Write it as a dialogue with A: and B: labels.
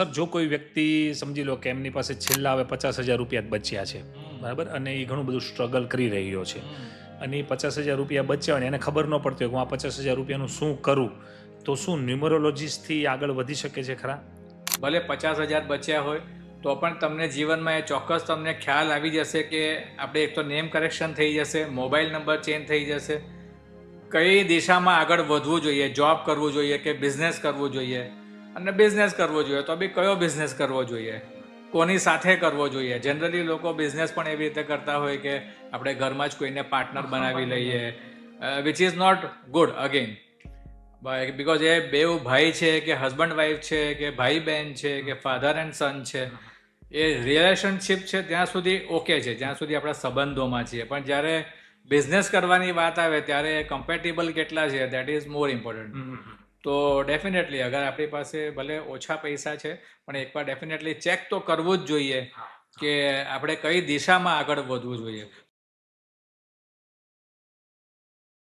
A: Sir, જો કોઈ વ્યક્તિ સમજી લો કે એમની પાસે છેલ્લા હવે 50,000 રૂપિયા જ બચ્યા છે,
B: હમ,
A: બરાબર? અને એ ઘણું બધું સ્ટ્રગલ કરી રહ્યો છે.
B: હમ.
A: અને એ 50,000 રૂપિયા બચ્યા હોય ને એને ખબર ન પડતી હોય કે હું આ 50,000 રૂપિયાનું શું કરું? તો શું ન્યુમરોલોજીસ્ટથી આગળ વધી શકે છે ખરા?
B: ભલે 50,000 બચ્યા હોય તો પણ તમને જીવનમાં એ ચોક્કસ તમને ખ્યાલ આવી જશે કે આપણે એક તો નેમ કરેક્શન થઈ જશે, મોબાઈલ નંબર ચેન્જ થઈ જશે, કઈ દિશામાં આગળ વધવું જોઈએ, જોબ કરવું જોઈએ કે બિઝનેસ કરવું જોઈએ, અને બિઝનેસ કરવો જોઈએ તો બી કયો બિઝનેસ કરવો જોઈએ, કોની સાથે કરવો જોઈએ. જનરલી લોકો બિઝનેસ પણ એવી રીતે કરતા હોય કે આપણે ઘરમાં જ કોઈને પાર્ટનર બનાવી લઈએ, which is not good again. Because એ બેઉ ભાઈ છે કે હસબન્ડ વાઈફ છે કે ભાઈ બહેન છે કે ફાધર એન્ડ સન છે, એ રિલેશનશિપ છે ત્યાં સુધી ઓકે છે, જ્યાં સુધી આપણા સંબંધોમાં છીએ. પણ જ્યારે બિઝનેસ કરવાની વાત આવે ત્યારે કમ્પેટેબલ કેટલા છે દેટ ઇઝ મોર ઇમ્પોર્ટન્ટ. તો ડેફિનેટલી અગર આપણી પાસે ભલે ઓછા પૈસા છે પણ એકવાર ડેફિનેટલી ચેક તો કરવું જ જોઈએ કે આપણે કઈ દિશામાં આગળ વધવું જોઈએ.